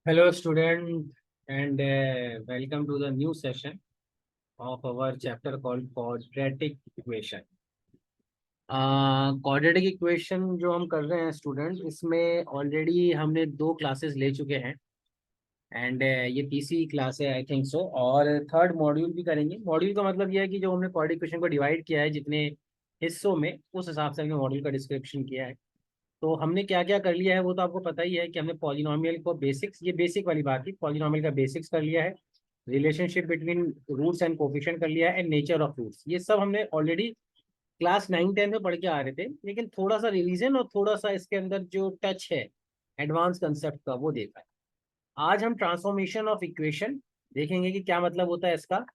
Hello, student, and welcome to the new session of our chapter called quadratic equation. Quadratic equation जो हम कर रहे हैं student, इसमें ऑलरेडी हमने 2 क्लासेस ले चुके हैं एंड ये तीसरी क्लास है आई थिंक सो। और थर्ड मॉड्यूल भी करेंगे। मॉड्यूल का मतलब ये है कि जो हमने क्वाड्रेटिक इक्वेशन को डिवाइड किया है जितने हिस्सों में, उस हिसाब से हमने मॉड्यूल का डिस्क्रिप्शन किया है। तो हमने क्या क्या कर लिया है वो तो आपको पता ही है कि हमने पॉलिनोमियल को बेसिक्स, ये बेसिक वाली बात थी, पॉलिनोमियल का बेसिक्स कर लिया है, relationship between roots and coefficient कर लिया है, एंड नेचर ऑफ रूट्स। ये सब हमने ऑलरेडी क्लास 9-10 में पढ़ के आ रहे थे, लेकिन थोड़ा सा रिवीजन और थोड़ा सा इसके अंदर जो टच है एडवांस कंसेप्ट का वो देखा है। आज हम ट्रांसफॉर्मेशन ऑफ इक्वेशन देखेंगे कि क्या मतलब होता है इसका,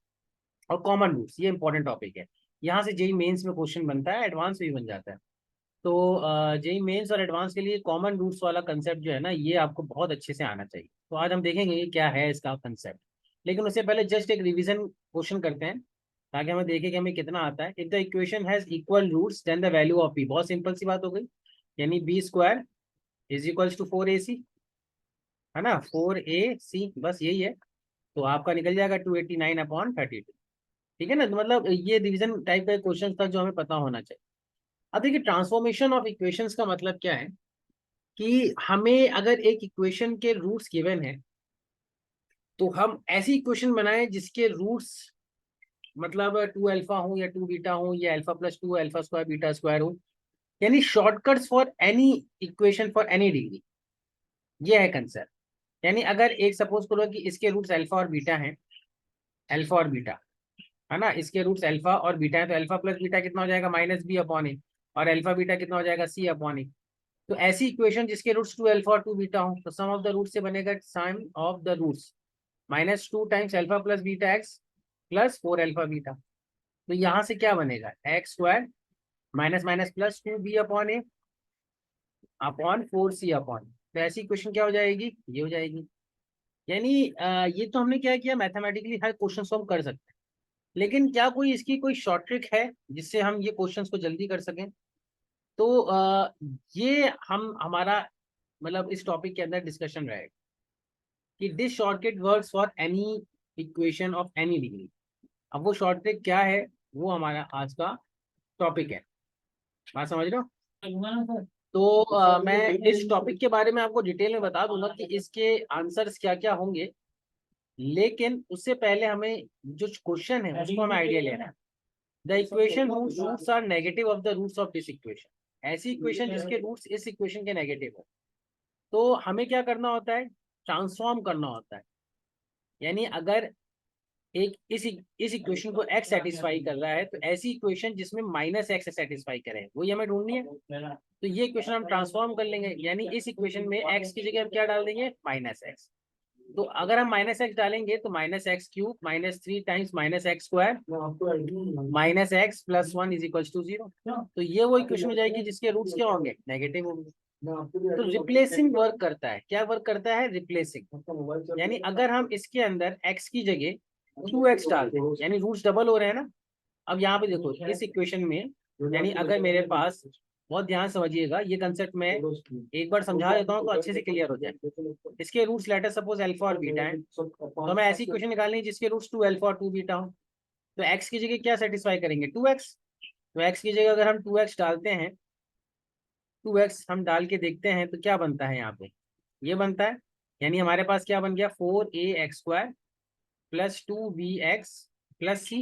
और कॉमन रूट्स। ये इंपॉर्टेंट टॉपिक है, यहाँ से जेई मेंस में क्वेश्चन बनता है, एडवांस में भी बन जाता है। तो जेई मेंस और एडवांस के लिए कॉमन रूट्स वाला कंसेप्ट जो है ना, ये आपको बहुत अच्छे से आना चाहिए। तो आज हम देखेंगे कि क्या है इसका कंसेप्ट, लेकिन उससे पहले जस्ट एक रिवीजन क्वेश्चन करते हैं ताकि हमें देखें कि हमें कितना आता है। If the equation has equal roots then the value of b, बहुत सिंपल सी बात हो गई, यानी b square is equals to 4ac, है ना, 4ac, बस यही है। तो आपका निकल जाएगा 289/32। ठीक है ना। तो मतलब ये डिवीजन टाइप का क्वेश्चन था जो हमें पता होना चाहिए। अब देखिए, ट्रांसफॉर्मेशन ऑफ इक्वेशंस का मतलब क्या है कि हमें अगर एक इक्वेशन के रूट्स गिवन है तो हम ऐसी इक्वेशन बनाएं जिसके रूट्स मतलब 2 अल्फा हो या 2 बीटा हो या अल्फा+2 अल्फा स्क्वायर बीटा स्क्वायर हो, यानी shortcuts for any equation for any degree. ये है कंसेप्ट। यानी अगर एक सपोज करो कि इसके रूट्स अल्फा और बीटा हैं, अल्फा और बीटा, है ना, इसके रूट्स अल्फा और बीटा है, तो अल्फा प्लस बीटा कितना हो जाएगा, -b/a, और अल्फा बीटा कितना हो जाएगा, c/a। तो ऐसी इक्वेशन जिसके रूट्स 2 अल्फा और 2 बीटा हो, तो सम ऑफ द रूट से बनेगा sum of the roots -2 times alpha plus beta X plus 4 alpha beta. तो यहाँ से क्या बनेगा, x² minus minus plus 2b/a upon 4c/। तो ऐसी इक्वेशन क्या हो जाएगी, ये हो जाएगी। यानी ये तो हमने क्या किया, मैथमेटिकली हर क्वेश्चन को हम कर सकते हैं, लेकिन क्या कोई इसकी कोई शॉर्ट ट्रिक है जिससे हम ये क्वेश्चंस को जल्दी कर सकें? तो ये हम हमारा मतलब इस टॉपिक के अंदर डिस्कशन रहेगा कि this shortcut works for any equation of any degree. अब वो शॉर्टकट क्या है, वो हमारा आज का टॉपिक है। बात समझ रहे हो? तो मैं इस टॉपिक के बारे में आपको डिटेल में बता दूंगा कि इसके आंसर्स क्या क्या होंगे, लेकिन उससे पहले हमें जो क्वेश्चन है उसको हमें आइडिया लेना है। The equation whose roots are negative of the roots of this equation, ऐसी इक्वेशन जिसके रूट्स इस इक्वेशन के नेगेटिव हो, तो हमें क्या करना होता है, ट्रांसफॉर्म करना होता है। यानी अगर एक इस इक्वेशन को x सेटिस्फाई कर रहा है, तो ऐसी इक्वेशन जिसमें -x सेटिस्फाई करे वही हमें ढूंढनी है। तो ये इक्वेशन हम ट्रांसफॉर्म कर लेंगे, यानी इस इक्वेशन में x की जगह हम क्या डाल देंगे, -x। तो अगर हम -x डालेंगे तो -x³ -3 टाइम्स -x² -x + 1 = 0। तो ये वो इक्वेशन हो जाएगी जिसके रूट्स क्या होंगे, नेगेटिव होंगे। तो रिप्लेसिंग वर्क करता है, क्या वर्क करता है, रिप्लेसिंग। यानी अगर हम इसके अंदर x की जगह 2x डाल दें, यानी रूट्स डबल हो रहे हैं ना। अब यहाँ पे देखो इस इक्वेशन में, यानी अगर मेरे पास, बहुत ध्यान समझिएगा ये कंसेप्ट मैं एक बार समझा देता हूँ तो अच्छे से क्लियर हो जाए। इसके रूट्स लेटर सपोज अल्फा और बीटा है, तो मैं ऐसी इक्वेशन निकालनी है जिसके रूट्स 2 अल्फा और 2 बीटा हो। तो x की जगह क्या सेटिस्फाई करेंगे, 2x। तो x की जगह अगर हम 2x डालते हैं, 2x हम डाल के देखते हैं तो क्या बनता है यहाँ पे, ये बनता है। यानी हमारे पास क्या बन गया, 4ax² + 2bx + c,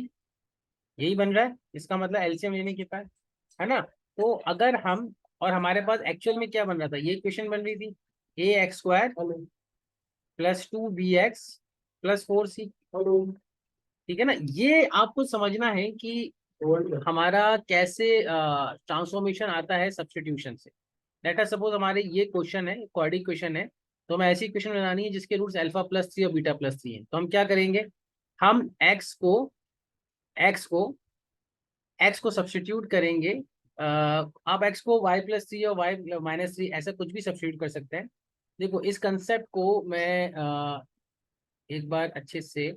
यही बन रहा है। इसका मतलब एलसीएम लेने के पास, है ना। तो अगर हम, और हमारे पास एक्चुअल में क्या बन रहा था, ये इक्वेशन बन रही थी ax² + 2bx + 4c। ठीक है ना। ये आपको समझना है कि हमारा कैसे ट्रांसफॉर्मेशन आता है सब्स्टिट्यूशन से। लेट अस सपोज हमारे ये क्वेश्चन है, क्वाड्रेटिक क्वेश्चन है, तो हमें ऐसी इक्वेशन बनानी है जिसके रूट्स अल्फा+3 और बीटा+3 है। तो हम क्या करेंगे, हम x को सब्स्टिट्यूट करेंगे। आप x को y+3 और y-3 ऐसा कुछ भी सब्स्टिट्यूट कर सकते हैं। देखो इस कंसेप्ट को मैं एक बार अच्छे से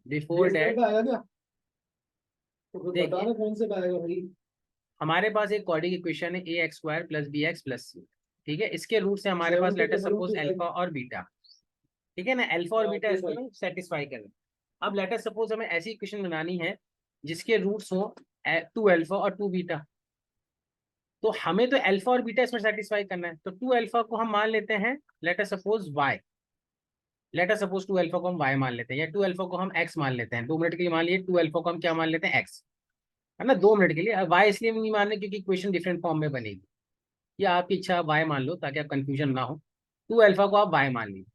बिफोर डैट देखिए, हमारे पास एक क्वाड्रेटिक इक्वेशन है ax² + bx + c। ठीक है, इसके रूट से हमारे पास लेट अस सपोज अल्फा और बीटा, ठीक है ना, अल्फा और बीटा इसको सेटिस्फाई करें। अब लेट अस सपोज हमें ऐसी इक्वेशन बनानी है जिसके रूट्स हो 2 अल्फा और 2 बीटा, तो हमें तो अल्फा और बीटा इसमें सेटिस्फाई करना है। तो 2 अल्फा को हम मान लेते हैं let us suppose y, let us suppose 2 alpha को हम वाई मान लेते हैं, या 2 अल्फा को हम एक्स मान लेते हैं। 2 मिनट के लिए मान लिए 2 अल्फा को हम क्या मान लेते हैं, एक्स, है ना, 2 मिनट के लिए। वाई इसलिए नहीं मान रहे क्योंकि इक्वेशन डिफरेंट फॉर्म में बनेगी, या आपकी इच्छा वाई मान लो ताकि आप कंफ्यूजन ना हो। 2 अल्फा को आप वाई मान लीजिए,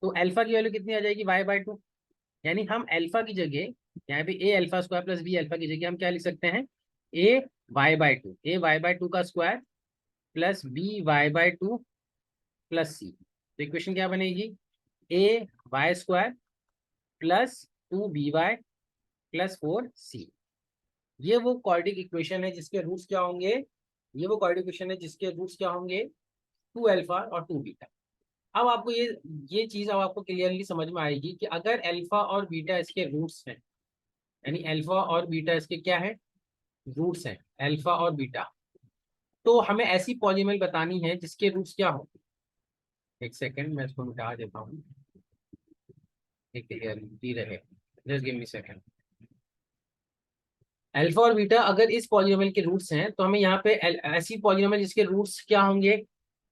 तो अल्फा की वैल्यू कितनी आ जाएगी, y/2। यानी हम अल्फा की जगह यहाँ पे A alpha square plus B alpha की जगह हम क्या लिख सकते हैं, a/2, a/2 का स्क्वायर प्लस b/2 प्लस सी। तो इक्वेशन क्या बनेगी, a/y² plus 2by plus 4c। ये वो क्वाड्रेटिक इक्वेशन है जिसके रूट्स क्या होंगे, ये वो क्वाड्रेटिक इक्वेशन है जिसके रूट्स क्या होंगे, 2 अल्फा और 2 बीटा। अब आपको ये चीज अब आपको क्लियरली समझ में आएगी कि अगर अल्फा और बीटा इसके रूट्स हैं, यानी अल्फा और बीटा इसके क्या है, रूट्स हैं, अल्फा और बीटा, तो हमें ऐसी पॉलीनोमियल बतानी है जिसके रूट्स क्या हो। एक सेकंड मैं इसको मिटा देता हूँ, क्लियरली रहे, just give me second. Alpha और बीटा अगर इस पॉलीनोमियल के रूट्स हैं तो हमें यहाँ पे ऐसी पॉलीनोमियल जिसके रूट्स क्या होंगे,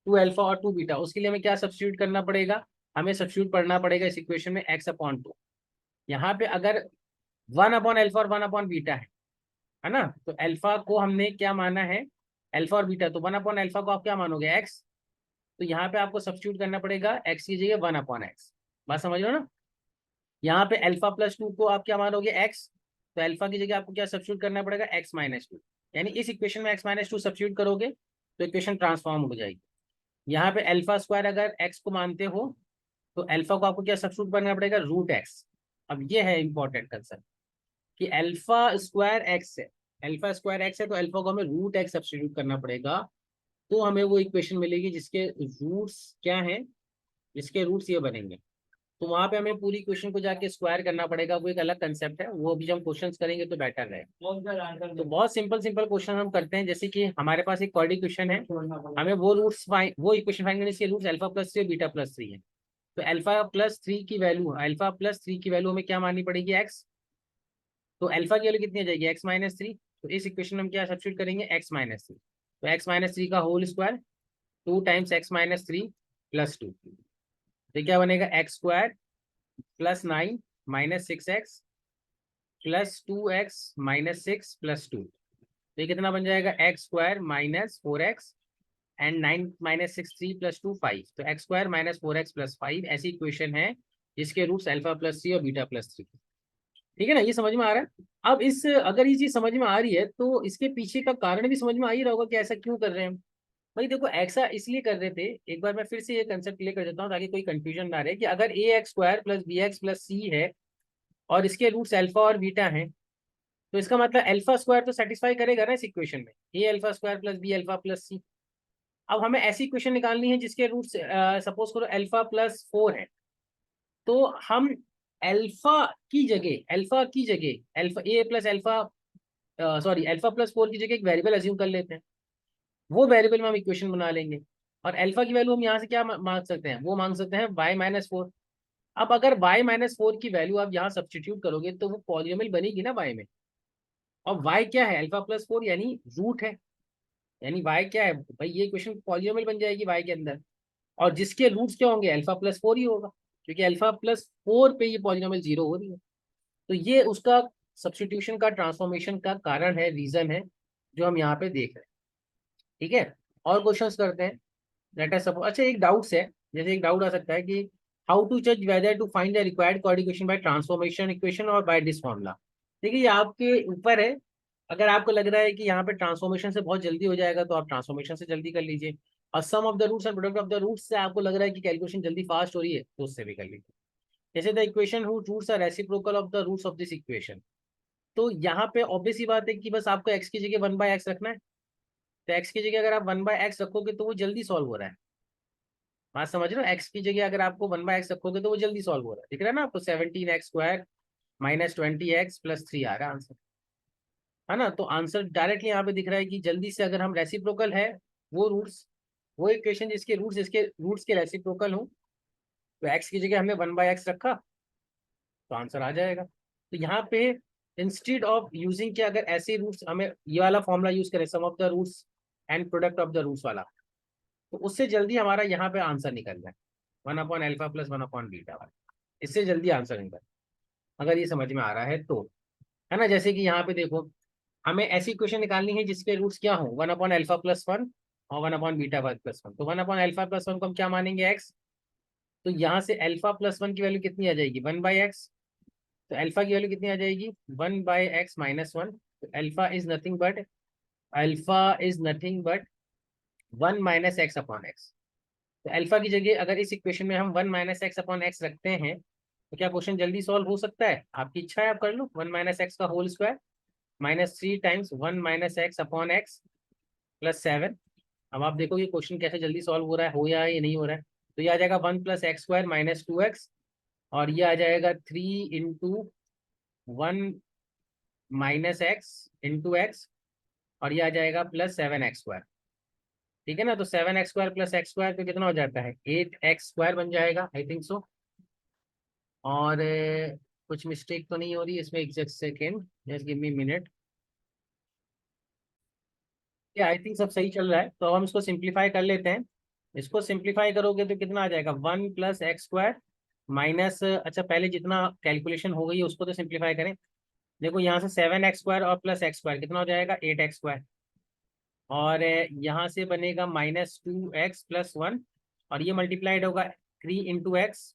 2 अल्फा और 2 बीटा, उसके लिए हमें क्या सब्स्टिट्यूट करना पड़ेगा, हमें सब्स्टिट्यूट करना पड़ेगा इस इक्वेशन में x/2। यहाँ पे अगर 1/अल्फा और 1/बीटा है ना, तो अल्फा को हमने क्या माना है, अल्फा और बीटा, तो 1/अल्फा को आप क्या मानोगे, x। तो यहाँ पे आपको सब्स्टिट्यूट करना पड़ेगा x की जगह 1/x। बात समझ लो ना, यहाँ पे अल्फा+2 को आप क्या मानोगे, x, तो अल्फा की जगह आपको क्या सब्स्टिट्यूट करना पड़ेगा, x-2। यानी इस इक्वेशन में x-2 सब्स्टिट्यूट करोगे तो इक्वेशन ट्रांसफॉर्म हो जाएगी। यहाँ पे अल्फा स्क्वायर अगर x को मानते हो तो अल्फा को आपको क्या सब्स्टिट्यूट करना पड़ेगा, √x। अब ये है इंपॉर्टेंट कंसेप्ट कि अल्फा स्क्वायर x है, अल्फा स्क्वायर x है, तो अल्फा को हमें √x सब्स्टिट्यूट करना पड़ेगा, तो हमें वो इक्वेशन मिलेगी जिसके रूट्स क्या हैं, जिसके रूट्स ये बनेंगे। तो वहां पे हमें पूरी क्वेश्चन को जाके स्क्वायर करना पड़ेगा, वो एक अलग कंसेप्ट है, वो अभी जब हम क्वेश्चंस करेंगे तो बेटर रहेगा। तो बहुत सिंपल सिंपल क्वेश्चन हम करते हैं, जैसे कि हमारे पास एक क्वाड्रेटिक क्वेश्चन है, हमें वो इक्वेशन फाइंड करनी है, रूट्स अल्फा+3 और बीटा+3 है। तो अल्फा+3 की वैल्यू, अल्फा+3 की वैल्यू हमें क्या माननी पड़ेगी, एक्स। तो अल्फा की वैल्यू कितनी आ जाएगी, x-3। तो इस इक्वेशन में हम क्या सब्स्टिट्यूट करेंगे, x-3। तो x-3 का whole square 2 times x-3 plus 2, तो क्या बनेगा, x² plus 9 minus 6x plus 2x minus 6 plus 2। तो ये कितना बन जाएगा, x² minus 4x and 9 minus 6 3 plus 2 5। तो x² माइनस 4x प्लस 5 ऐसी इक्वेशन है जिसके रूट्स अल्फा+3 और बीटा+3। ठीक है ना, ये समझ में आ रहा है। अब इस अगर ये चीज समझ में आ रही है तो इसके पीछे का कारण भी समझ में आ ही रहा होगा कि ऐसा क्यों कर रहे हैं हम। भाई देखो, ऐसा इसलिए कर रहे थे, एक बार मैं फिर से ये कंसेप्ट क्लियर कर देता हूँ ताकि कोई कंफ्यूजन ना रहे, कि अगर ax² plus bx plus c है और इसके रूट्स अल्फा और बीटा हैं, तो इसका मतलब अल्फा स्क्वायर तो सेटिस्फाई करेगा ना इस इक्वेशन में, a अल्फा² plus b alpha plus c। अब हमें ऐसी इक्वेशन निकालनी है जिसके रूट्स सपोज करो अल्फा+4 है, तो हम alpha alpha A plus alpha sorry अल्फा+4 की जगह एक वेरिएबल अज्यूम कर लेते हैं, वो वेरिएबल में हम इक्वेशन बना लेंगे। और अल्फा की वैल्यू हम यहाँ से क्या मांग सकते हैं, वो मांग सकते हैं y-4। अब अगर y-4 की वैल्यू आप यहाँ सब्सटीट्यूट करोगे तो वो पॉलिनोमियल बनेगी ना y में, और y क्या है, अल्फा+4 यानी रूट है, यानी y क्या है भाई, ये इक्वेशन पॉलिनोमियल बन जाएगी y के अंदर, और जिसके रूट्स क्या होंगे, अल्फा+4 ही होगा, क्योंकि अल्फा+4 पे ये पॉलिनोमियल 0 हो रही है। तो ये उसका सब्सटीट्यूशन का, ट्रांसफॉर्मेशन का कारण है, रीजन है, जो हम यहाँ पे देख रहे हैं। ठीक है, और क्वेश्चंस करते हैं। लेट अस सपोज, अच्छा एक डाउट्स है, जैसे एक डाउट आ सकता है कि हाउ टू जज whether to find the required coordination by transformation equation और बाय दिस फॉर्मूला। देखिए ये आपके ऊपर है, अगर आपको लग रहा है कि यहाँ पे ट्रांसफॉर्मेशन से बहुत जल्दी हो जाएगा तो आप ट्रांसफॉर्मेशन से जल्दी कर लीजिए, और sum of the roots and product of the roots से आपको लग रहा है कि कैलकुलेशन जल्दी फास्ट हो रही है तो उससे भी कर लीजिए। जैसे the equation who roots are reciprocal of the roots of this equation, तो यहाँ पे ऑब्वियस ही बात है कि बस आपको x की जगह 1/x रखना है, तो x की जगह अगर आप 1/x रखोगे तो वो जल्दी सॉल्व हो रहा है। बात समझ रहे हो, x की जगह अगर आपको 1/x रखोगे तो वो जल्दी सॉल्व हो रहा है, दिख रहा है ना आपको, 17x² माइनस 20x प्लस 3 आ रहा है आंसर, है ना। तो आंसर डायरेक्टली यहाँ पे दिख रहा है कि जल्दी से अगर हम रेसिप्रोकल है वो रूट्स, वो इक्वेशन जिसके रूट्स के रेसिप्रोकल हो, तो एक्स की जगह हमने 1/x रखा तो आंसर आ जाएगा। तो यहाँ पे इंस्टेड ऑफ यूजिंग के, अगर ऐसे रूट्स हमें ये वाला फॉर्मूला यूज करें, sum of the roots and product of the roots वाला, तो उससे जल्दी हमारा यहाँ पे आंसर निकल जाए, 1/α + 1/β वाला, इससे जल्दी आंसर निकल, अगर ये समझ में आ रहा है तो, है ना। जैसे कि यहाँ पे देखो, हमें ऐसी इक्वेशन निकालनी है जिसके रूट्स क्या हो, 1/α+1 और 1/β+1। तो 1/α+1 को हम क्या मानेंगे, एक्स। तो यहाँ से α+1 की वैल्यू कितनी आ जाएगी, 1/x। तो अल्फा की वैल्यू कितनी आ जाएगी, 1/x-1। तो alpha is nothing but 1 - x/x। तो अल्फा की जगह अगर इस इक्वेशन में हम 1 - x/x रखते हैं, तो क्या क्वेश्चन जल्दी सॉल्व हो सकता है? आपकी इच्छा है, आप कर लो। 1 - x का होल स्क्वायर -3 टाइम्स 1 - x/x +7। अब आप देखो ये क्वेश्चन कैसे जल्दी सॉल्व हो रहा है, हो या ये नहीं हो रहा है। तो ये आ जाएगा 1 + x² -2x, और ये आ जाएगा 3 × 1 - x × x, और ये आ जाएगा +7x²। ठीक है ना। तो 7x² + x² तो कितना हो जाता है, 8x² बन जाएगा, आई थिंक सो। और कुछ मिस्टेक तो नहीं हो रही इसमें, exact second, just give me minute. ये आई थिंक सब सही चल रहा है, तो हम इसको सिंप्लीफाई कर लेते हैं। इसको सिंप्लीफाई करोगे तो कितना आ जाएगा, 1 + x² माइनस, अच्छा पहले जितना कैलकुलेशन हो गई है उसको तो सिंप्लीफाई करें। देखो यहाँ से 7x² और +x² कितना हो जाएगा, 8x²। और यहाँ से बनेगा -2x+1, और ये मल्टीप्लाइड होगा 3 × x,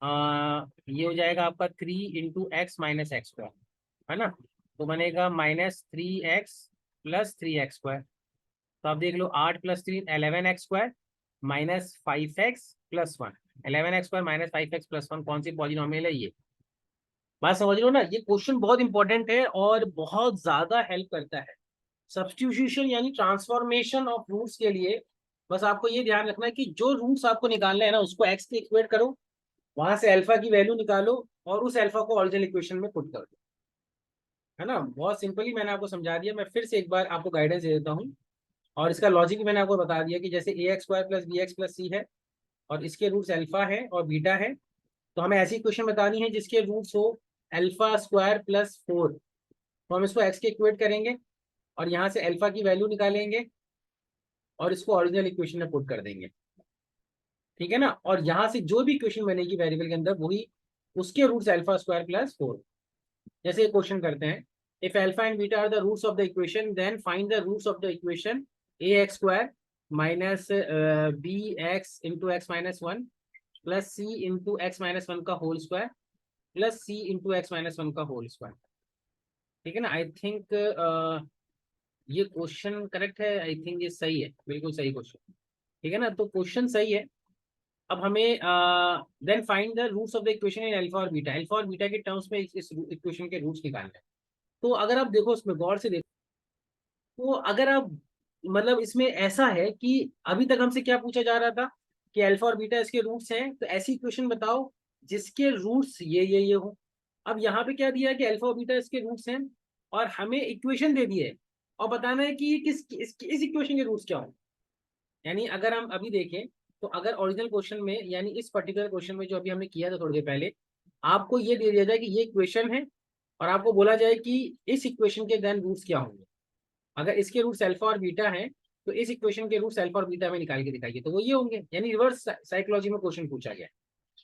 ये हो जाएगा आपका 3 × x - x², है ना। तो बनेगा -3x + 3x²। तो आप देख लो, 8 + 3 11x² -5x+1। 11x² -5x+1 कौन सी पॉलिनॉमियल है ये, बात समझ लो ना। ये क्वेश्चन बहुत इंपॉर्टेंट है और बहुत ज्यादा हेल्प करता है सब्स्टिट्यूशन यानी ट्रांसफॉर्मेशन ऑफ रूट्स के लिए। बस आपको ये ध्यान रखना है कि जो रूट्स आपको निकालना है ना, उसको एक्स से इक्वेट करो, वहां से अल्फा की वैल्यू निकालो, और उस अल्फा को ओरिजिनल इक्वेशन में पुट कर दो, है ना। बहुत सिंपली मैंने आपको समझा दिया। मैं फिर से एक बार आपको गाइडेंस दे देता हूँ, और इसका लॉजिक भी मैंने आपको बता दिया कि जैसे ax² + bx + c है, और इसके रूट्स अल्फा है और बीटा है, तो हमें ऐसी इक्वेशन बतानी है जिसके रूट्स हो α² + 4। तो हम इसको एक्स के इक्वेट करेंगे, और यहाँ से अल्फा की वैल्यू निकालेंगे, और इसको ओरिजिनल इक्वेशन में पुट कर देंगे, ठीक है ना। और यहाँ से जो भी इक्वेशन बनेगी वेरिएबल के अंदर, वही उसके रूट्स α² + 4। जैसे क्वेश्चन करते हैं, if alpha and beta are the roots of the equation, then find the roots of the equation ax² - bx × x-1 + c × x-1 का होल स्क्वायर + c × x-1 का होल स्क्वायर। ठीक है ना। आई थिंक ये question correct है, I think ये सही है, बिल्कुल सही क्वेश्चन। ठीक है ना, तो क्वेश्चन सही है। अब हमें then find the roots of the equation in alpha और बीटा के टर्म्स में इस इक्वेशन के रूट्स निकालने हैं। तो अगर आप देखो इसमें गौर से देखो, तो अगर आप, मतलब इसमें ऐसा है कि अभी तक हमसे क्या पूछा जा रहा था कि अल्फा और बीटा इसके रूट्स हैं, तो ऐसी इक्वेशन बताओ जिसके रूट्स ये हो। अब यहाँ पे क्या दिया है कि अल्फा और बीटा इसके रूट्स हैं, और हमें इक्वेशन दे दी है, और बताना है कि ये इस इक्वेशन के रूट्स क्या हो। यानी अगर हम अभी देखें, तो अगर ओरिजिनल क्वेश्चन में, यानी इस पर्टिकुलर क्वेश्चन में जो अभी हमने किया था थोड़ी देर पहले, आपको ये दे दिया जाए कि ये इक्वेशन है, और आपको बोला जाए कि इस इक्वेशन के देन रूट्स क्या होंगे। अगर इसके रूट्स अल्फा और बीटा हैं, तो इस इक्वेशन के रूट्स अल्फा और बीटा में निकाल के दिखाइए, तो वो ये होंगे। यानी रिवर्स साइकोलॉजी में क्वेश्चन पूछा गया।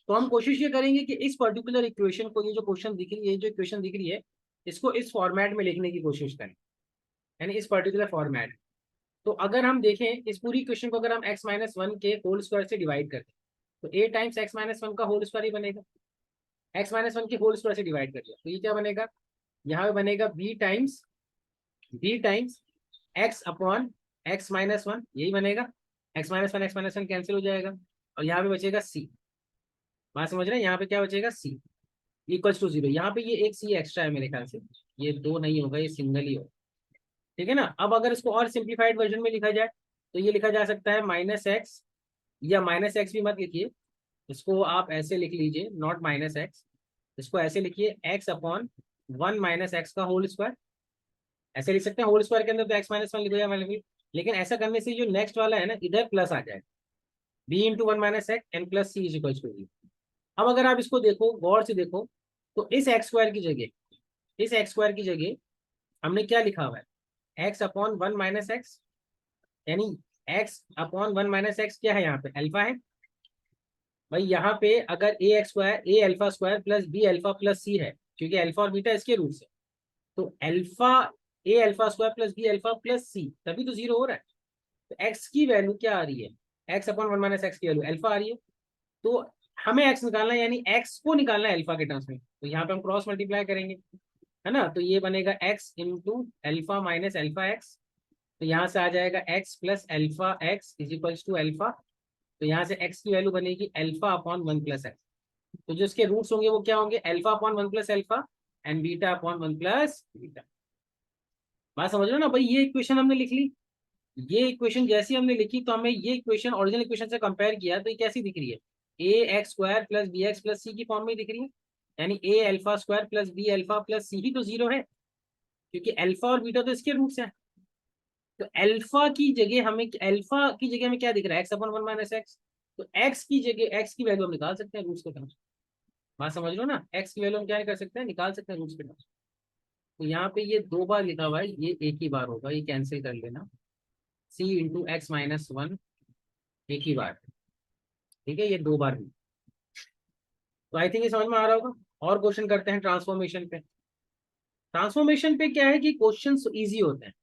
तो हम कोशिश ये करेंगे कि इस पर्टिकुलर इक्वेशन को, ये जो क्वेश्चन दिख रही है, ये जो इक्वेशन दिख रही है, इसको इस फॉर्मेट में लिखने की कोशिश करें, यानी इस पर्टिकुलर फॉर्मेट। तो अगर हम देखें इस पूरी इक्वेशन को, अगर हम x-1 के होल स्क्वायर से डिवाइड करते हैं, तो a टाइम्स x-1 का होल स्क्वायर ही बनेगा। x-1 के होल स्क्वायर से डिवाइड कर दिया, तो ये क्या बनेगा, यहाँ पे बनेगा b टाइम्स x/x-1, यही बनेगा। x-1 कैंसिल हो जाएगा, और यहाँ पे बचेगा c। बात समझ रहे हैं, यहाँ पे क्या बचेगा, c इक्वल्स टू 0। यहाँ पे ये एक c एक्स्ट्रा है मेरे ख्याल से, ये 2 नहीं होगा, ये सिंगल ही होगा। ठीक है ना। अब अगर इसको और सिंप्लीफाइड वर्जन में लिखा जाए, तो ये लिखा जा सकता है -x, या -x भी मत लिखिए, इसको आप ऐसे लिख लीजिए, नॉट -x, इसको ऐसे लिखिए x/1 - x का होल स्क्वायर। ऐसे लिख सकते हैं, होल स्क्वायर के अंदर तो x-1 लिख दिया मैंने भी, लेकिन ऐसा करने से जो नेक्स्ट वाला है ना, इधर प्लस आ जाएगा, b into one minus x n plus C is equal to b. अब अगर आप इसको देखो, गौर से देखो, तो इस एक्स स्क्वायर की जगह, इस एक्स स्क्वायर की जगह हमने क्या लिखा हुआ है, X upon one minus X, यानी X upon one minus X क्या है, यहाँ पे अल्फा है। भाई यहाँ पे अगर A X square A alpha square plus B alpha plus C है, क्योंकि अल्फा और बीटा इसके रूट है, तो alpha A alpha square plus B alpha plus C, तभी तो जीरो हो रहा है। तो एक्स की वैल्यू क्या आ रही है, X upon one minus x की वैल्यू अल्फा आ रही है। तो हमें एक्स निकालना है, यानी एक्स को निकालना है अल्फा के टर्म्स में, तो यहाँ पे हम क्रॉस मल्टीप्लाई करेंगे, है ना। तो ये बनेगा x into alpha minus alpha x, तो यहाँ से आ जाएगा x plus alpha x is equals to alpha. तो यहाँ से एक्स की वैल्यू बनेगी alpha upon one plus x. तो जो इसके रूट्स होंगे वो क्या होंगे, alpha upon one plus alpha and beta upon one plus beta. बात समझ रहे हो ना भाई, ये इक्वेशन हमने लिख ली। ये इक्वेशन जैसी हमने लिखी, तो हमें ये इक्वेशन ओरिजिनल इक्वेशन से कंपेयर किया, तो ये कैसी दिख रही है, A X square plus B X plus C की फॉर्म में दिख रही है। यानी A alpha square plus B alpha plus C ही तो जीरो है, क्योंकि अल्फा और बीटा तो इसके रूट्स हैं। तो अल्फा की जगह हमें क्या दिख रहा है, x upon one minus x. तो एक्स की जगह एक्स की वैल्यू हम निकाल सकते हैं रूट्स के टर्म्स। बात समझ लो ना, एक्स की वैल्यू हम क्या कर सकते हैं, निकाल सकते हैं रूट्स के टर्म्स। तो यहाँ पे ये दो बार लिखा हुआ है, ये एक ही बार होगा, ये कैंसिल कर लेना, सी इंटू एक्स माइनस वन एक ही बार, ठीक है, ये दो बार भी। तो आई थिंक ये समझ में आ रहा होगा। और क्वेश्चन करते हैं ट्रांसफॉर्मेशन पे। ट्रांसफॉर्मेशन पे क्या है कि क्वेश्चंस इजी होते हैं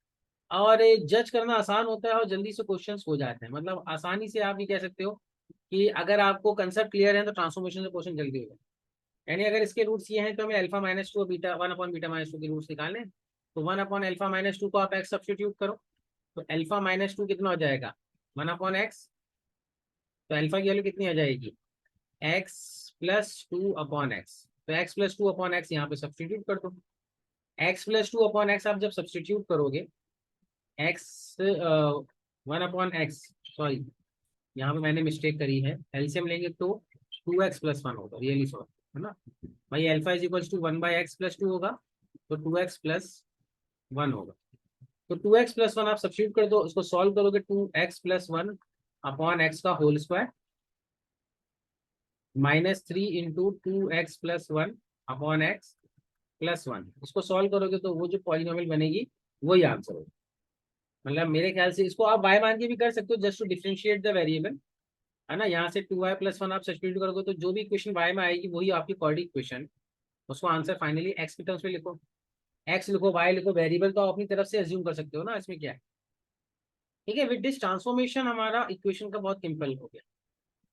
और जज करना आसान होता है, और जल्दी से क्वेश्चंस हो जाते हैं। मतलब आसानी से आप ये कह सकते हो कि अगर आपको कंसेप्ट क्लियर है तो ट्रांसफॉर्मेशन से क्वेश्चन जल्दी हो जाए। यानी अगर इसके रूट्स ये हैं, तो हमें alpha minus two beta one upon beta minus two के रूट्स निकालने हैं। तो one upon alpha minus two को आप एक्स सब्सटीट्यूट करो, तो अल्फा माइनस टू कितना हो जाएगा, वन अपॉन एक्स। तो अल्फा की वैल्यू कितनी आ जाएगी, X plus two upon X. तो X plus two upon X यहाँ पे सब्सटीट्यूट कर दो। X plus two upon X आप जब सब्सटीट्यूट करोगे, X one upon X, sorry यहाँ पे मैंने मिस्टेक करी है, एलसीएम लेंगे तो टू एक्स प्लस वन होगा, रियली सॉरी, है ना भाई। Alpha is equal to one by x plus two होगा, तो टू एक्स प्लस वन होगा। तो टू एक्स प्लस वन आप सब्स्टिट्यूट कर दो, उसको सॉल्व करोगे, two X plus one upon X का whole square minus three into two X plus one upon X plus one. इसको सॉल्व करोगे तो वो जो पॉलिनोमियल बनेगी वही आंसर होगा। मतलब मेरे ख्याल से इसको आप बाय मान के भी कर सकते हो, just to differentiate the variable, है ना। यहाँ से टू वाई प्लस वन आप सब्स्टिट्यूट करोगे, तो जो भी इक्वेशन वाई में आएगी वही आपकी क्वाड्रेटिक इक्वेशन, उसको आंसर फाइनली एक्स के टर्म्स में लिखो। एक्स लिखो, वाई लिखो, वेरिएबल तो आप अपनी तरफ से अज्यूम कर सकते हो ना, इसमें क्या है। ठीक है, विद दिस ट्रांसफॉर्मेशन हमारा इक्वेशन का बहुत सिंपल हो गया।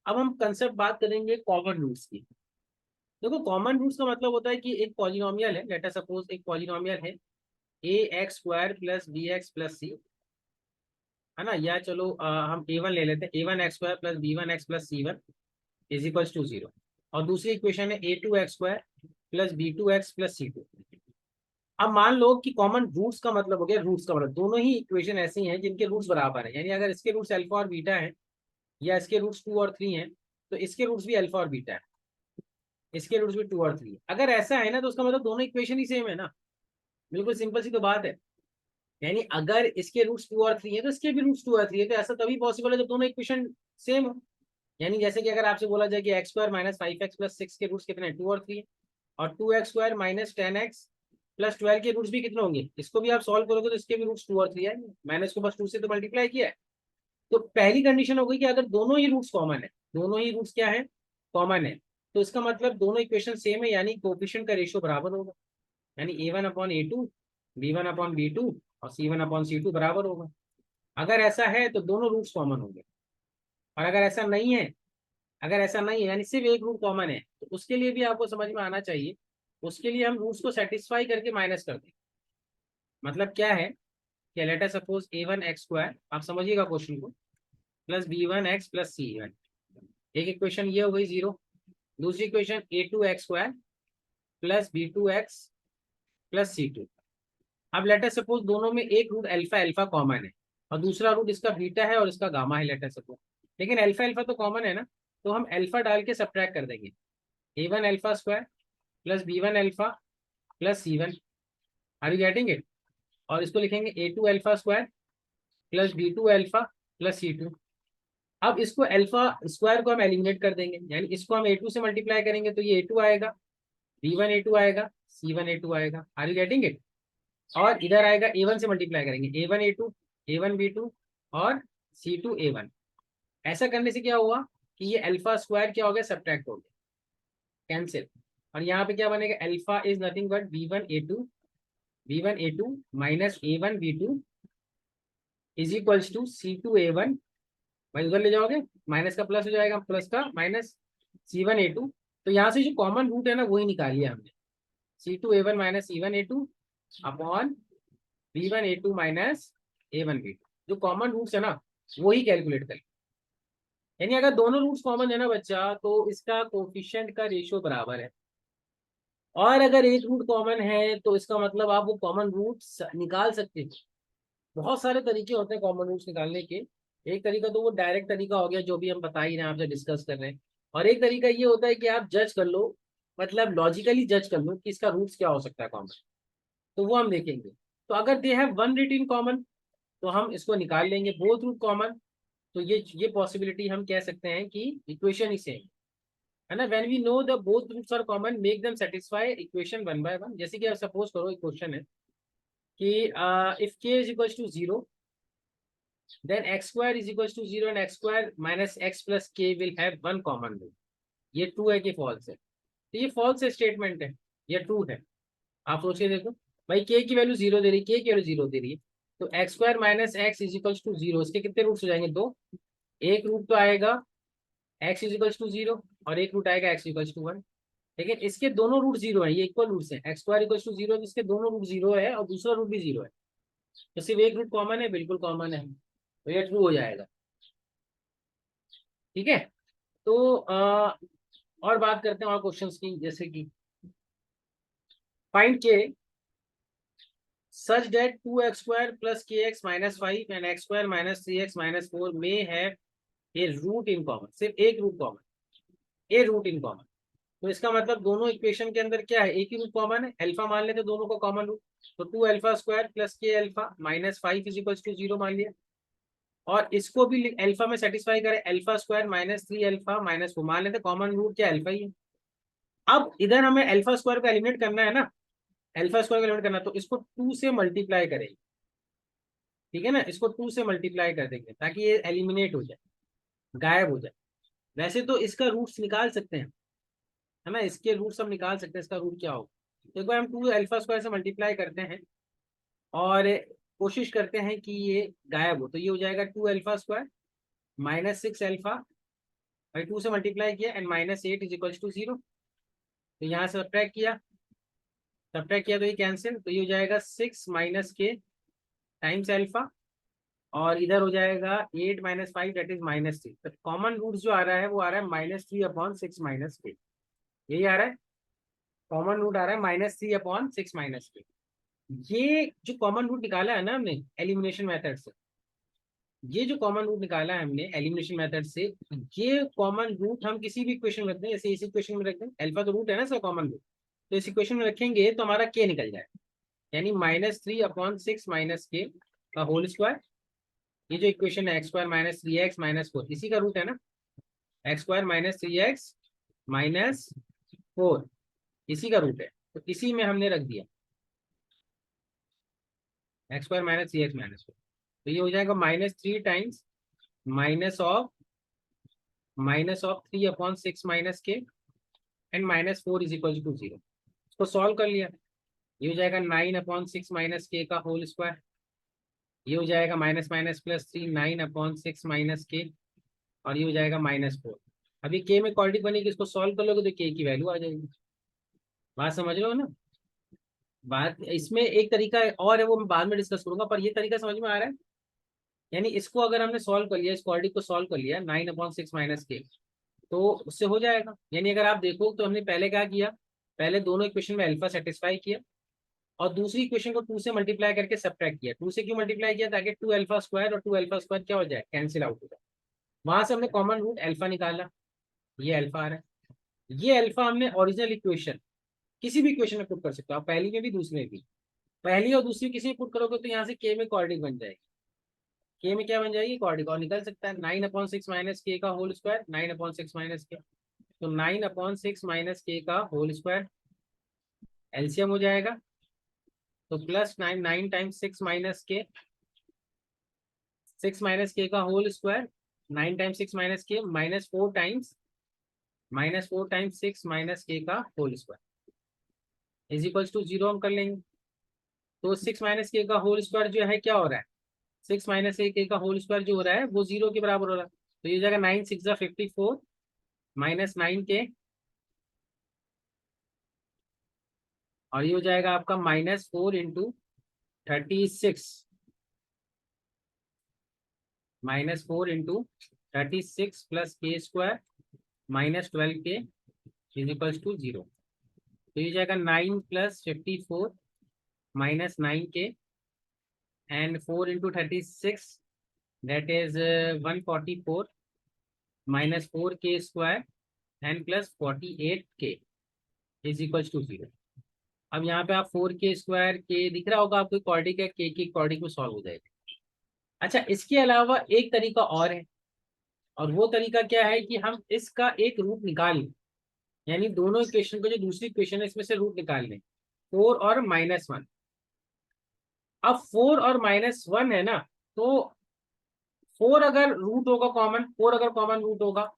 अब हम कंसेप्ट बात करेंगे कॉमन रूट्स की। देखो, कॉमन रूट्स का मतलब होता है कि एक पॉलिनोमियल है, लेट अस सपोज एक पॉलिनोमियल है A X square plus B X plus C, है ना। या चलो हम ए वन ले लेते हैं, A one X square plus B one X plus C one is equals to zero. और दूसरी इक्वेशन है A two x square plus B two X plus C two. अब मान लो कि कॉमन रूट्स का मतलब हो गया, रूट्स का मतलब दोनों ही इक्वेशन ऐसी हैं जिनके रूट्स बराबर है, यानी अगर इसके रूट्स अल्फा और बीटा है, या इसके रूट्स टू और थ्री हैं, तो इसके रूट्स भी अल्फा और बीटा है, इसके रूट्स भी टू और थ्री है। अगर ऐसा है ना, तो उसका मतलब दोनों इक्वेशन ही सेम है ना। बिल्कुल सिंपल सी तो बात है। यानी अगर इसके रूट्स टू और थ्री है, तो इसके भी रूट्स टू और थ्री है, तो ऐसा तभी पॉसिबल है जब दोनों इक्वेशन सेम हो। यानी जैसे कि अगर आपसे बोला जाए कि x square minus five x plus six के रूट्स कितने हैं, टू और थ्री है, और two x square minus ten x plus twelve के रूट्स भी कितने होंगे, इसको भी आप सॉल्व करोगे तो इसके भी रूट्स टू और थ्री है, मैंने इसको बस टू से तो मल्टीप्लाई किया है। तो पहली कंडीशन हो गई कि अगर दोनों ही रूट्स कॉमन है, दोनों ही रूट्स क्या है, कॉमन है, तो इसका मतलब दोनों इक्वेशन सेम है, यानी कोफिशिएंट का रेशियो बराबर होगा। यानी A one upon A two, B one upon B two और C one upon C two बराबर होगा। अगर ऐसा है तो दोनों रूट्स कॉमन होंगे। और अगर ऐसा नहीं है, अगर ऐसा नहीं है यानी सिर्फ एक रूट कॉमन है, तो उसके लिए भी आपको समझ में आना चाहिए, उसके लिए हम रूट्स को सेटिस्फाई करके माइनस कर दें। मतलब क्या है कि let us suppose A one X square, आप समझिएगा क्वेश्चन को, plus B one X plus C one. एक इक्वेशन ये हो गई जीरो। दूसरी equation A two x square plus B two X plus C two. अब लेट अस सपोज दोनों में एक रूट अल्फा अल्फा कॉमन है, और दूसरा रूट इसका बीटा है और इसका गामा है, लेट अस सपोज। लेकिन अल्फा अल्फा तो कॉमन है ना, तो हम अल्फा डाल के सब्ट्रैक्ट कर देंगे, A one alpha square plus B one alpha plus C one. Are you getting it. और इसको लिखेंगे A two alpha square plus B2 alpha plus C2। अब इसको अल्फा स्क्वायर को हम एलिमिनेट कर देंगे, यानी इसको हम A2 से मल्टीप्लाई करेंगे तो ये A2 आएगा, B1 A2 आएगा, C1 A2 आएगा। Are you getting it? और इधर आएगा A1 से मल्टीप्लाई करेंगे, A1 A2, A1 B2 और C2 A1। ऐसा करने से क्या हुआ कि ये अल्फा स्क्वायर क्या हो गया, सब्ट्रैक्ट हो गया, कैंसिल। और यहाँ पे क्या बनेगा, alpha is nothing but B1 A2 minus A1 B2 is equals to C2 A1। भाई उधर ले जाओगे, माइनस का प्लस हो जाएगा, प्लस का माइनस, C1 A2। तो यहाँ से जो कॉमन रूट है ना वही निकाल लिया हमने, C2 A1 minus C1 A2 upon B1 A2 minus A1 B2। जो कॉमन रूट्स है ना वही कैलकुलेट कर, यानी अगर दोनों रूट्स कॉमन है ना बच्चा, तो इसका कोफिशिएंट का रेशियो बराबर है। और अगर एक रूट कॉमन है तो इसका मतलब आप वो कॉमन रूट्स निकाल सकते हैं। बहुत सारे तरीके होते हैं कॉमन रूट्स निकालने के। एक तरीका तो वो डायरेक्ट तरीका हो गया जो भी हम बता ही रहे हैं, आपसे डिस्कस कर रहे हैं। और एक तरीका ये होता है कि आप जज कर लो, मतलब लॉजिकली जज कर लो कि इसका रूट्स क्या हो सकता है कॉमन, तो वो हम देखेंगे। तो अगर they have one root in common तो हम इसको निकाल लेंगे, बोथ रूट कॉमन, तो ये पॉसिबिलिटी हम कह सकते हैं कि इक्वेशन ही सेम है ना। When we know the both roots are common make them satisfy equation one by one. जैसे कि आप सपोज करो एक क्वेश्चन है कि if k is equal to 0 then x square is equals to 0 and x square minus x plus k will have one common root। ये true है कि फॉल्स है? तो ये फॉल्स स्टेटमेंट है, ये ट्रू है। आप सोच के देखो भाई, k की वैल्यू 0 दे रही है, k की वैल्यू 0 दे रही है, तो x square minus x is equals to 0, इसके कितने रूट्स हो जाएंगे, दो। एक रूट तो आएगा x इज इक्वल्स टू 0 और एक रूट आएगा x इक्वल्स टू 1। लेकिन इसके दोनों रूट 0 है, ये इक्वल रूट्स है, एक्स स्क्वायर इक्वल्स टू 0, इसके दोनों रूट 0 है और दूसरा रूट भी 0 है, तो सिर्फ एक रूट कॉमन है, बिल्कुल कॉमन है, तो ये ट्रू हो जाएगा। ठीक है, तो और बात करते हैं और क्वेश्चंस की, जैसे कि find k such that 2x square plus kx minus 5 and x square minus 3x minus 4 may have a root in common. सिर्फ एक root common, a root in common. तो इसका मतलब दोनों इक्वेशन के अंदर क्या है, एक ही रूट कॉमन है, अल्फा मान लेते दोनों को कॉमन रूट। तो 2 alpha square plus k alpha minus 5 is equal to 0 मान लिया। और इसको भी अल्फा में सेटिस्फाई करें, alpha square minus 3 alpha minus 4 मान लेते, कॉमन रूट क्या अल्फा ही है। अब इधर हमें अल्फा स्क्वायर को एलिमिनेट करना है ना, अल्फा स्क्वायर को एलिमिनेट करना, तो इसको 2 से मल्टीप्लाई करेंगे। ठीक है ना, इसको 2 से मल्टीप्लाई कर देंगे ताकि ये एलिमिनेट हो जाए, गायब हो जाए। वैसे तो इसका रूट्स निकाल सकते हैं, है ना, इसके रूट्स हम निकाल सकते हैं, इसका रूट क्या होगा। तो एक बार हम 2 अल्फा स्क्वायर से मल्टीप्लाई करते हैं और कोशिश करते हैं कि ये गायब हो, तो ये हो जाएगा 2 अल्फा स्क्वायर माइनस 6 अल्फा, भाई 2 से मल्टीप्लाई किया and minus 8 is equal to 0। तो यहाँ से सब्ट्रैक्ट किया तो ये कैंसिल, तो ये हो जाएगा 6 माइनस के टाइम्स अल्फा, और इधर हो जाएगा 8 माइनस 5 दैट इज माइनस 3। तो कॉमन रूट जो आ रहा है वो आ रहा है -3 अपॉन 6 माइनस के, यही आ रहा है, कॉमन रूट आ रहा है -3 अपॉन 6 माइनस के। ये जो कॉमन रूट निकाला है ना हमने एलिमिनेशन मेथड से, ये जो कॉमन रूट निकाला है हमने एलिमिनेशन मेथड से, ये कॉमन रूट हम किसी भी इक्वेशन में रखते हैं, जैसे इस इक्वेशन में रखते हैं, अल्फा तो रूट है ना इसका कॉमन रूट, तो इस इक्वेशन में रखेंगे तो हमारा के निकल जाए, यानी -3 अपॉन 6 माइनस के का होल स्क्वायर। ये जो इक्वेशन है x square minus 3x minus 4, इसी का रूट है ना, x square minus 3x minus 4, इसी का रूट है, तो इसी में हमने रख दिया x square minus 3x minus 4। तो ये हो जाएगा -3 times minus of 3 upon 6 minus के एंड -4 इज इक्वल टू 0। इसको सॉल्व कर लिया, ये हो जाएगा 9 अपॉन 6 माइनस के का होल स्क्वायर, ये हो जाएगा minus minus plus 3 9 upon 6 minus के, और ये हो जाएगा -4। अभी के में क्वाड्रेटिक बनेगी, इसको सॉल्व कर लोगे तो के की वैल्यू आ जाएगी। बात समझ रहे हो ना। बात इसमें एक तरीका और है, वो मैं बाद में डिस्कस करूंगा, पर ये तरीका समझ में आ रहा है। यानी इसको अगर हमने सॉल्व कर लिया, इस क्वाड्रेटिक को सॉल्व कर लिया 9/6 माइनस के, तो उससे हो जाएगा। यानी अगर आप देखो तो हमने पहले क्या किया, पहले दोनों इक्वेशन में अल्फा सेटिस्फाई किया और दूसरी इक्वेशन को 2 से मल्टीप्लाई करके सब्ट्रैक्ट किया। 2 से क्यों मल्टीप्लाई किया, ताकि 2 अल्फा स्क्वायर और 2 अल्फा स्क्वायर क्या हो जाए, कैंसिल आउट हो जाए। वहां से हमने कॉमन रूट अल्फा निकाला, ये अल्फा आ रहा है। ये अल्फा हमने ओरिजिनल इक्वेशन किसी भी इक्वेशन में पुट कर सकते हो आप, पहली में भी दूसरी में भी, पहली और दूसरी किसी में पुट करोगे तो यहाँ से के में क्वाड्रेटिक बन जाएगी। के में क्या बन जाएगी, क्वाड्रिक, और निकल सकता है 9/6 माइनस के का होल स्क्वायर, 9/6 माइनस के, तो 9/6 माइनस के का होल स्क्वायर एलसीएम हो जाएगा, तो प्लस 9 माइनस के 6 माइनस के का होल स्क्वायर, 9 टाइम्स 6 माइनस के -4 टाइम्स 6 माइनस के का whole square is equals to 0 हम कर लेंगे। तो 6 माइनस के का होल स्क्वायर जो है क्या हो रहा है, 6 माइनस के का होल स्क्वायर जो हो रहा है वो 0 के बराबर हो रहा है, तो ये हो जाएगा 9 6 54 -9 के, और ये हो जाएगा आपका -4 × 36 -4 × 36 प्लस के स्क्वायर -12 के इज इक्वल्स टू 0। तो ये हो जाएगा 9 + 54 -9 के एंड 4 × 36 दैट इज 144 -4 के स्क्वायर एंड प्लस 48 के इज इक्वल्स टू 0। अब यहाँ पे आप 4 के स्क्वायर के दिख रहा होगा आपको, क्वाड्रिक है, के की क्वाड्रिक में सॉल्व हो जाएगा। अच्छा, इसके अलावा एक तरीका और है, और वो तरीका क्या है कि हम इसका एक रूट निकाल लें, यानी दोनों इक्वेशन को, जो दूसरी इक्वेशन है इसमें से रूट निकाल लें, 4 और -1। अब 4 और -1 है ना, तो 4 अगर रूट होगा कॉमन, 4 अगर कॉमन रूट होगा,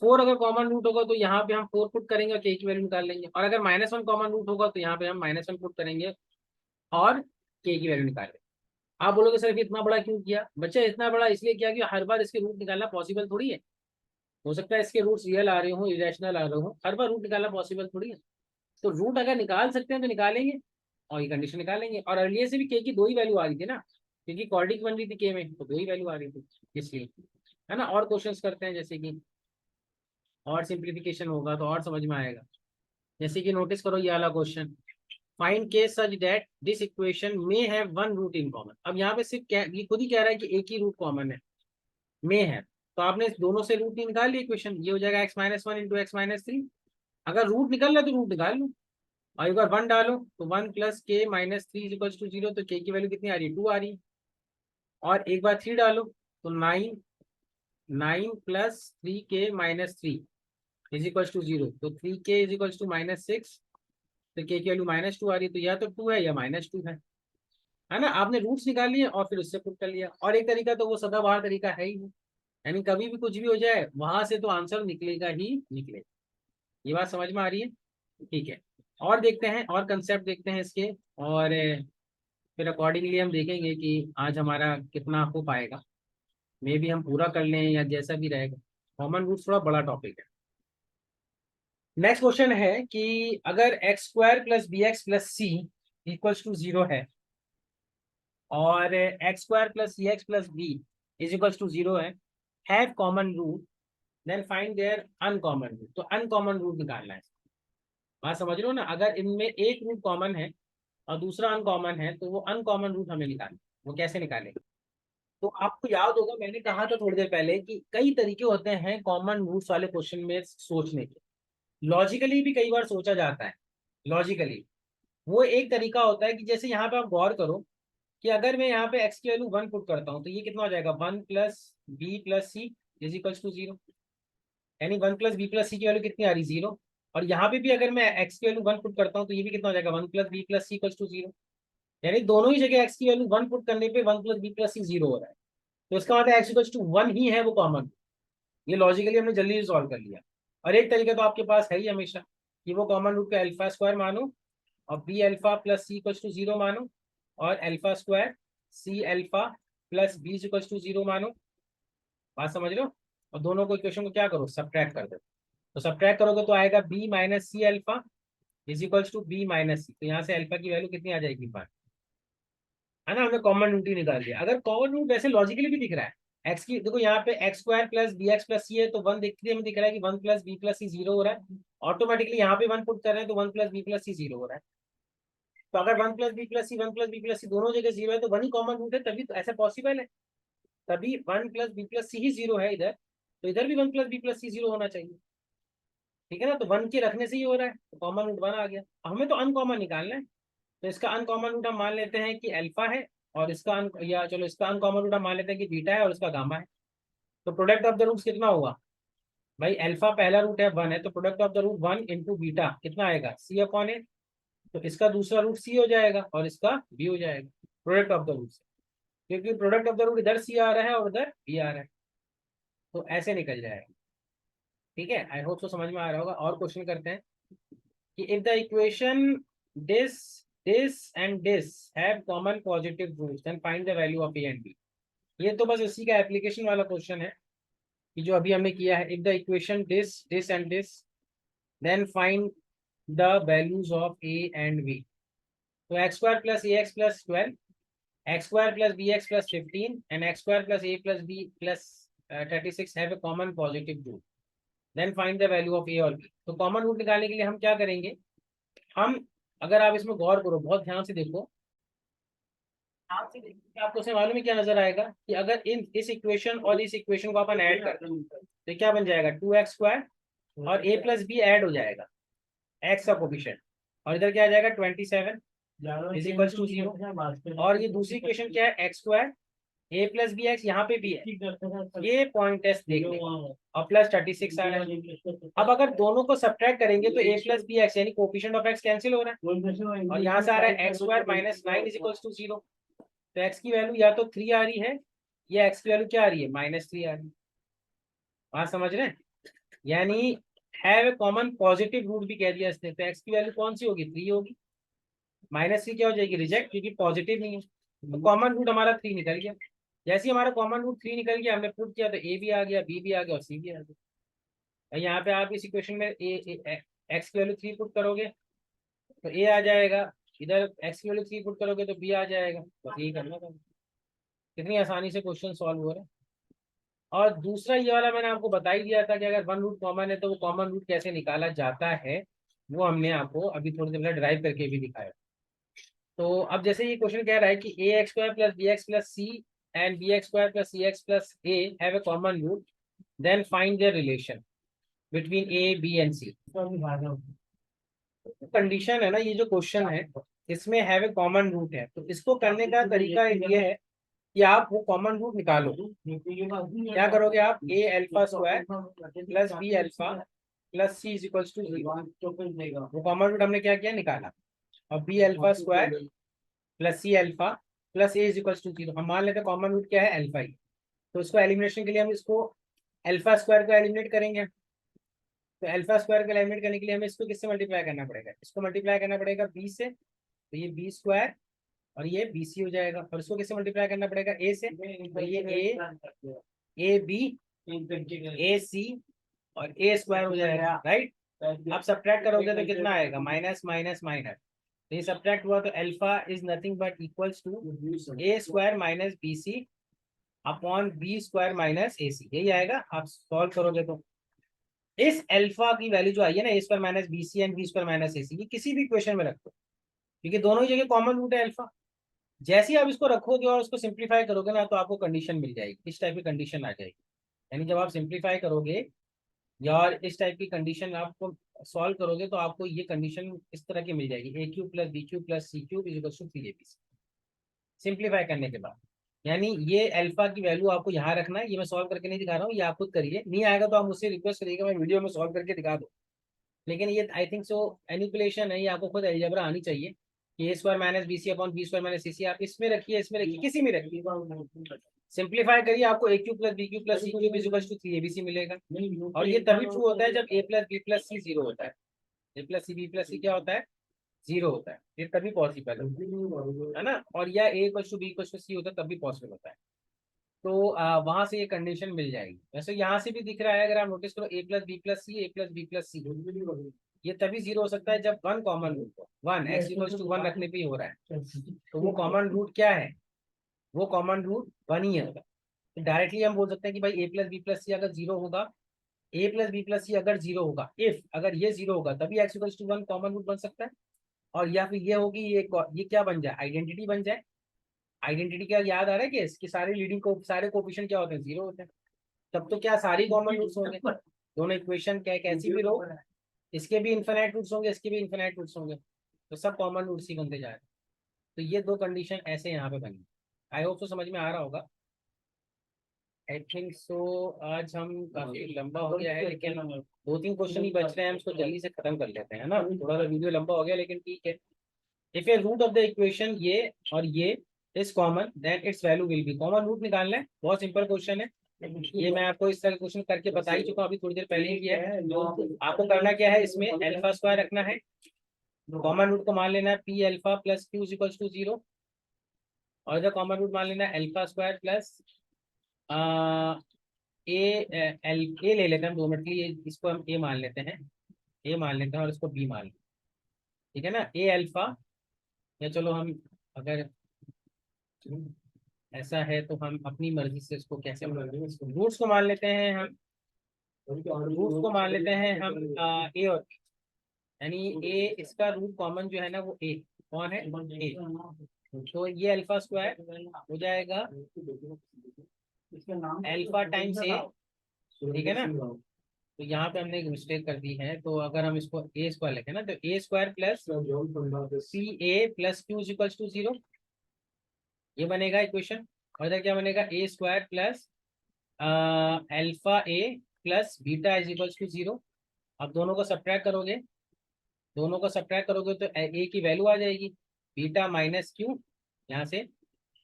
4 अगर कॉमन रूट होगा तो यहाँ पे हम 4 पुट करेंगे और के की वैल्यू निकाल लेंगे, और अगर -1 कॉमन रूट होगा तो यहाँ पे हम -1 पुट करेंगे और के की वैल्यू निकाल लेंगे। आप बोलोगे सर इतना बड़ा क्यों किया बच्चे, इतना बड़ा इसलिए किया कि हर बार इसके रूट निकालना पॉसिबल थोड़ी है, हो सकता है इसके रूट्स रियल आ रहे हो, इरेशनल आ रहे हो, हर बार रूट निकालना पॉसिबल थोड़ी है। तो रूट अगर निकाल सकते हैं तो निकालेंगे, और ये कंडीशन निकालेंगे, और अर्लियर से भी के की 2 ही वैल्यू आ रही थी ना, क्योंकि क्वाड्रिक बन रही थी के में, तो 2 ही वैल्यू आ रही थी इसलिए, है ना। और क्वेश्चंस करते हैं, जैसे कि और सिंप्लीफिकेशन होगा तो और समझ में आएगा। जैसे कि नोटिस करो ये वाला question, find k such that this equation may have one root in common. अब यहाँ पे सिर्फ ये खुद ही कह रहा है कि एक ही रूट कॉमन है, मे है, तो आपने दोनों से रूट निकाल लिया इक्वेशन, ये हो जाएगा x-1 × x-3। अगर रूट निकल रहा है तो रूट निकाल लो, और एक बार 1 डालो तो 1 + k -3 इक्वल्स टू 0, तो k की वैल्यू कितनी आ रही है, 2 आ रही है, और एक बार 3 डालो तो 9 + 3k -3 इज इक्वल्स टू 0, तो 3k इज इक्वल्स टू -6, तो k की वैल्यू -2 आ रही है, तो या तो 2 है या -2 है ना। आपने रूट्स निकाल लिए और फिर उससे पुट कर लिया, और एक तरीका तो वो सदाबहार तरीका है ही, यानी कभी भी कुछ भी हो जाए वहां से तो आंसर निकलेगा ही निकलेगा। ये बात समझ में आ रही है, ठीक है। और देखते हैं, और कंसेप्ट देखते हैं इसके, और फिर अकॉर्डिंगली हम देखेंगे कि आज हमारा कितना हो पाएगा, मे भी हम पूरा कर लें या जैसा भी रहेगा। कॉमन रूट्स थोड़ा बड़ा टॉपिक है। नेक्स्ट क्वेश्चन है कि अगर x² + bx + c equals to 0 है, और x² + cx + b is equals to 0 है, have common root, then find their uncommon root. तो अनकॉमन रूट निकालना है, बात समझ रहे हो ना। अगर इनमें एक रूट कॉमन है और दूसरा अनकॉमन है, तो वो अनकॉमन रूट हमें निकालना, वो कैसे निकालेंगे। तो आपको याद होगा मैंने कहा था थोड़ी देर पहले कि कई तरीके होते हैं कॉमन रूट्स वाले क्वेश्चन में सोचने के। लॉजिकली भी कई बार सोचा जाता है, लॉजिकली वो एक तरीका होता है कि जैसे यहाँ पे आप गौर करो कि अगर मैं यहाँ पे x की वैल्यू 1 पुट करता हूँ तो ये कितना हो जाएगा, 1 + b + c is equals to 0, यानी 1 + b + c की वैल्यू कितनी आ रही, 0। और यहाँ पे भी अगर मैं x की वैल्यू 1 पुट करता हूँ तो ये भी कितना हो जाएगा, 1 + b + c इक्वल्स टू 0, यानी दोनों ही जगह x की वैल्यू 1 पुट करने पे 1 + b + c 0 हो रहा है, तो इसका मतलब x इक्वल्स टू 1 ही है वो कॉमन। ये लॉजिकली हमने जल्दी से सॉल्व कर लिया। और एक तरीका तो आपके पास है ही हमेशा कि वो कॉमन रूट का α² मानो, और b α + c इक्वल्स टू 0 मानो, और α² c α + b इक्वल्स टू 0 मानो। बात समझ रहे हो। और दोनों को इक्वेशन को क्या करो, सब्ट्रैक्ट कर दो, तो सब्ट्रैक्ट करोगे तो आएगा b - c α is equals to b - c, तो यहाँ से अल्फा की वैल्यू कितनी आ जाएगी, 1, है ना। हमने कॉमन रूट ही निकाल दिया। अगर कॉमन रूट वैसे लॉजिकली भी दिख रहा है, x की देखो यहाँ पे x² + bx + c है, तो 1 दिख रही है, हमें दिख रहा है कि 1 + b + c 0 हो रहा है, ऑटोमेटिकली यहाँ पे 1 पुट कर रहे हैं तो 1 + b + c 0 हो रहा है। तो अगर 1 + b + c 1 + b + c दोनों जगह 0 है तो 1 ही कॉमन रूट है, तभी तो ऐसा पॉसिबल है, तभी 1 + b + c ही 0 है इधर, तो इधर भी 1 + b + c 0 होना चाहिए, ठीक है ना। तो 1 के रखने से ही हो रहा है, तो कॉमन रूट 1 आ गया। हमें तो अनकॉमन निकालना है, तो इसका अनकॉमन रूट हम मान लेते हैं कि अल्फा है, और इसका या चलो इसका अनकॉमन रूट हम मान लेते हैं कि बीटा है और इसका गामा है। तो प्रोडक्ट ऑफ द रूट्स कितना हुआ भाई, अल्फा पहला रूट है 1 है, तो product of the root 1 into beta कितना आएगा, सी अपॉन ए। तो इसका दूसरा रूट सी हो जाएगा और इसका बी हो जाएगा प्रोडक्ट ऑफ द रूट से, क्योंकि प्रोडक्ट ऑफ द रूट इधर सी आ रहा है और उधर बी आ रहा है, तो ऐसे निकल जाएगा। ठीक है, आई होप सो समझ में आ रहा होगा। और क्वेश्चन करते हैं कि if the equation this this and this have common positive roots then find the value of A and b. ये तो बस इसी का एप्लीकेशन वाला क्वेश्चन है कि जो अभी हमने किया है, if the equation this this and this then find the values of A and B. तो X square plus A X plus 12, X square plus B X plus 15 and X square plus A plus B plus 36 have a common positive root, then find the value of A और B. तो common root निकालने के लिए हम क्या करेंगे, हम अगर आप इसमें गौर करो, बहुत ध्यान से देखो, आपको उसमें मालूम है क्या नजर आएगा कि अगर इस इक्वेशन और इस इक्वेशन को अपन ऐड करते हैं तो क्या बन जाएगा, 2x² और a प्लस बी ऐड हो जाएगा, x का कोफिशिएंट, और इधर क्या आ जाएगा 27 इज इक्वल्स टू 0। और ये दूसरी इक्वेशन क्या है, x² a plus B x यहाँ पे भी है, ये पॉइंट टेस्ट देख लेंगे, और प्लस 36 आ रहा है। अब अगर दोनों को सब्ट्रैक्ट करेंगे तो a प्लस बी एक्स यानी कोफिशिएंट ऑफ x कैंसिल हो रहा है, और यहाँ से आ रहा है x² minus 9 is equals to 0। तो x की वैल्यू या तो 3 आ रही है, या x की वैल्यू क्या आ रही है, -3 आ रही है। बात समझ रहे हैं, यानी have a common positive root भी कह दिया इसने, तो x की वैल्यू कौन सी होगी, 3 होगी। -3 क्या हो जाएगी, रिजेक्ट, क्योंकि पॉजिटिव नहीं है। तो कॉमन रूट हमारा 3 निकल गया। जैसे ही हमारा कॉमन रूट 3 निकल गया, हमने पुट किया तो a भी आ गया, b भी आ गया और c भी आ गया। और यहाँ पे आप इस इक्वेशन में x की वैल्यू 3 पुट करोगे तो a आ जाएगा, इधर x की वैल्यू 3 पुट करोगे तो b आ जाएगा, बस यही करना था। कितनी आसानी से क्वेश्चन सॉल्व हो रहा है। और दूसरा ये वाला मैंने आपको बता ही दिया था कि अगर वन रूट कॉमन है तो वो कॉमन रूट कैसे निकाला जाता है, वो हमने आपको अभी थोड़ी देर पहले ड्राइव करके भी दिखाया। तो अब जैसे ये क्वेश्चन कह रहा है कि A X square plus B X plus C and B X square plus C X plus A have a common root, then find their relation between A B and C. Condition है ना, ये जो question है इसमें have a common root है, तो इसको करने का तरीका ये है कि आप वो कॉमन रूट निकालो। क्या करोगे आप, A alpha square plus B alpha plus C is equals to 0, वो कॉमन रूट हमने क्या किया, निकाला। और B alpha square plus C alpha plus A is equals to 0, हम मान लेते हैं कॉमन रूट क्या है, अल्फा ही। तो इसको एलिमिनेशन के लिए हम इसको अल्फा स्क्वायर को एलिमिनेट करेंगे। तो अल्फा स्क्वायर को एलिमिनेट करने के लिए हमें इसको किससे मल्टीप्लाई करना पड़ेगा, इसको मल्टीप्लाई करना पड़ेगा बी से, तो ये बी स्क्वायर और ये बी सी हो जाएगा। और इसको किससे मल्टीप्लाई करना पड़ेगा, ए से, तो ये ए बी ए सी और ए स्क्वायर हो जाएगा, राइट। अब सब्ट्रैक्ट करोगे तो कितना आएगा, माइनस माइनस माइनस, तो ये सब्ट्रैक्ट हुआ तो alpha is nothing but equals to A square minus B C upon B square minus A C, यही आएगा। आप सॉल्व करोगे तो इस अल्फा की वैल्यू जो आई है ना, A square minus B C and B square minus A C, ये किसी भी इक्वेशन में रख दो, क्योंकि दोनों ही जगह कॉमन रूट है अल्फा। जैसे ही आप इसको रखोगे और उसको सिंप्लीफाई करोगे ना, तो आपको कंडीशन मिल जाएगी, इस टाइप की कंडीशन आ जाएगी। यानी जब आप सिंप्लीफाई करोगे या और इस टाइप की कंडीशन आपको सॉल्व करोगे तो आपको ये कंडीशन इस तरह की मिल जाएगी, A cube plus B cube plus C cube is equal to 3ab। Simplify करने के बाद, यानी ये अल्फा की वैल्यू आपको यहाँ रखना है, ये मैं सॉल्व करके नहीं दिखा रहा हूँ, ये आप खुद करिए, नहीं आएगा तो आप मुझसे रिक्वेस्ट करिएगा मैं वीडियो में सॉल्व करके दिखा दूँ। लेकिन ये आई थिंक सो एनिपुलेशन है, ये आपको खुद अलजेब्रा आनी चाहिए कि A square minus B C upon B square minus C C, आप इसमें रखिए, इसमें रखिए, किसी में रखिए, सिंप्लीफाई करिए, आपको A cube plus B cube plus C cube is equal to 3abc मिलेगा। और ये तभी ट्रू होता है जब A plus B plus C 0 होता है, A plus C B plus C क्या होता है, 0 होता है, ये तभी पॉसिबल है ना। और या A equal to B equal to C होता है तब भी पॉसिबल होता है। तो वहां से ये कंडीशन मिल जाएगी। वैसे यहाँ से भी दिख रहा है, अगर आप नोटिस करो, ए plus B plus C, A plus B plus सी, ये तभी 0 हो सकता है जब वन कॉमन रूट हो, 1 एक्स इक्वल टू 1 रखने पे ही हो रहा है। तो वो कॉमन रूट क्या है, वो कॉमन रूट 1 ही है। तो डायरेक्टली हम बोल सकते हैं कि भाई a plus B plus c अगर 0 होगा, a plus B plus c अगर 0 होगा, इफ अगर ये 0 होगा तभी x equal to 1 common root बन सकता है। और या फिर ये होगी, ये क्या बन जाए, आइडेंटिटी बन जाए। आइडेंटिटी क्या याद आ रहा है कि इसके सारे लीडिंग को सारे कोफिशिएंट क्या होते हैं, 0 होते हैं। तब तो क्या सारी कॉमन रूट्स होंगे, दोनों इक्वेशन क्या कैसी भी रो, इसके भी इन्फिनाइट रूट्स होंगे, इसके भी इन्फिनाइट रूट्स होंगे, तो सब कॉमन रूट्स ही बनते जा रहे हैं। तो ये दो कंडीशन ऐसे यहाँ पे बनी। आई होप तो समझ में आ रहा होगा। I think so. आज हम काफी लंबा हो गया है, लेकिन 2-3 क्वेश्चन ही बच रहे हैं, हम इसको जल्दी से खत्म कर लेते हैं, है ना। थोड़ा सा वीडियो लंबा हो गया, लेकिन ठीक है। If a root of the equation ये और ये is common, then its value will be. Common root निकालना है, बहुत सिंपल क्वेश्चन है। ये मैं आपको इस तरह क्वेश्चन करके बता ही चुका हूं, अभी थोड़ी देर पहले ही किया है। आपको करना क्या है, इसमें अल्फा स्क्वायर रखना है, कॉमन रूट को मान लेना है p alpha plus Q equals to 0, और इधर कॉमन रूट मान लेना है alpha square plus a l a ले लेते हैं हम 2 मिनट के लिए, इसको हम ए मान लेते हैं, ए मान लेते हैं और इसको बी मान लेते हैं, ठीक है ना। ए अल्फा, या चलो हम, अगर ऐसा है तो हम अपनी मर्जी से इसको कैसे रूट्स को मान लेते हैं हम, रूट्स को मान लेते हैं हम ए और बी, यानी ए इसका रूट कॉमन जो है ना वो ए, कौन है, ए। तो ये अल्फा स्क्वायर हो जाएगा अल्फा टाइम्स ए, ठीक है ना। तो यहाँ पे हमने एक मिस्टेक कर दी है, तो अगर हम इसको ए स्क्वायर लिखें ना, तो A square plus C A plus Q equals to 0, ये बनेगा इक्वेशन। और इधर क्या बनेगा, A square plus alpha A plus beta is equals to 0। अब दोनों को सब्ट्रैक्ट करोगे, दोनों को सब्ट्रैक्ट करोगे तो ए की वैल्यू आ जाएगी बीटा माइनस क्यू यहाँ से,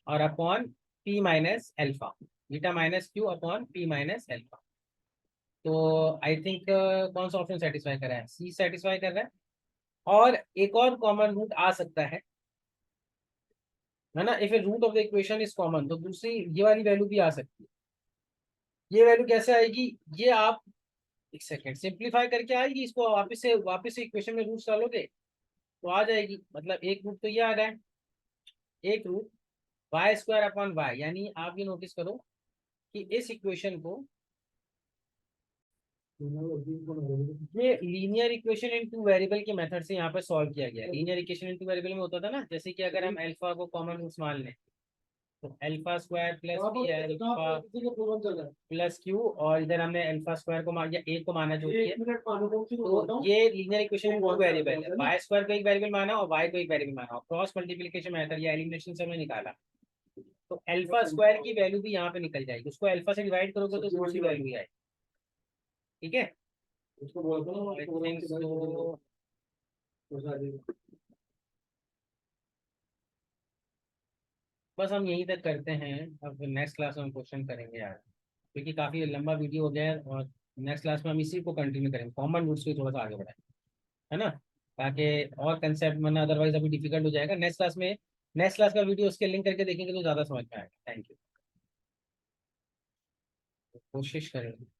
और upon P minus alpha, beta minus Q upon P minus alpha. तो आई थिंक कौन सा ऑप्शन सेटिस्फाई कर रहा है, सी सेटिस्फाई कर रहा है। और एक और कॉमन रूट आ सकता है ना, if a root of the equation is common, तो दूसरी ये वाली वैल्यू भी आ सकती है। ये वैल्यू कैसे आएगी, ये आप एक सेकेंड सिंप्लीफाई करके आएगी, इसको वापस से इक्वेशन में रूट्स डालोगे तो आ जाएगी। मतलब एक रूट तो ये आ रहा है, एक root y square upon y, यानी आप ये नोटिस करो कि इस इक्वेशन को, ये linear equation in two variable के मेथड से यहाँ पर सॉल्व किया गया है। Linear equation in two variable में होता था ना, जैसे कि अगर हम अल्फा को कॉमन रूट्स मान लें, तो alpha square plus B alpha plus q, और इधर हमने अल्फा स्क्वायर को मान, या ए को माना जो भी है, तो ये linear equation in two variable है। वाई स्क्वायर को एक वेरिएबल माना और वाई को एक वेरिएबल माना, और क्रॉस मल्टीप्लिकेशन मेथड या एलिमिनेशन से हमने निकाला, तो अल्फा स्क्वायर की वैल्यू भी यहाँ पे निकल जाएगी। उसको अल्फा से डिवाइड करोगे तो दूसरी वैल्यू ही आएगी, ठीक है। उसको बोलते हैं बस हम यहीं तक करते हैं, अब नेक्स्ट क्लास में हम क्वेश्चन करेंगे यार, क्योंकि काफ़ी लंबा वीडियो हो गया है, और नेक्स्ट क्लास में हम इसी को कंटिन्यू करेंगे, कॉमन रूट्स को थोड़ा सा आगे बढ़ाएं, है ना, ताकि और कंसेप्ट वरना अदरवाइज अभी डिफिकल्ट हो जाएगा। नेक्स्ट क्लास का वीडियो उसके लिंक करके देखेंगे तो ज़्यादा समझ में आएगा। थैंक यू, कोशिश करेंगे।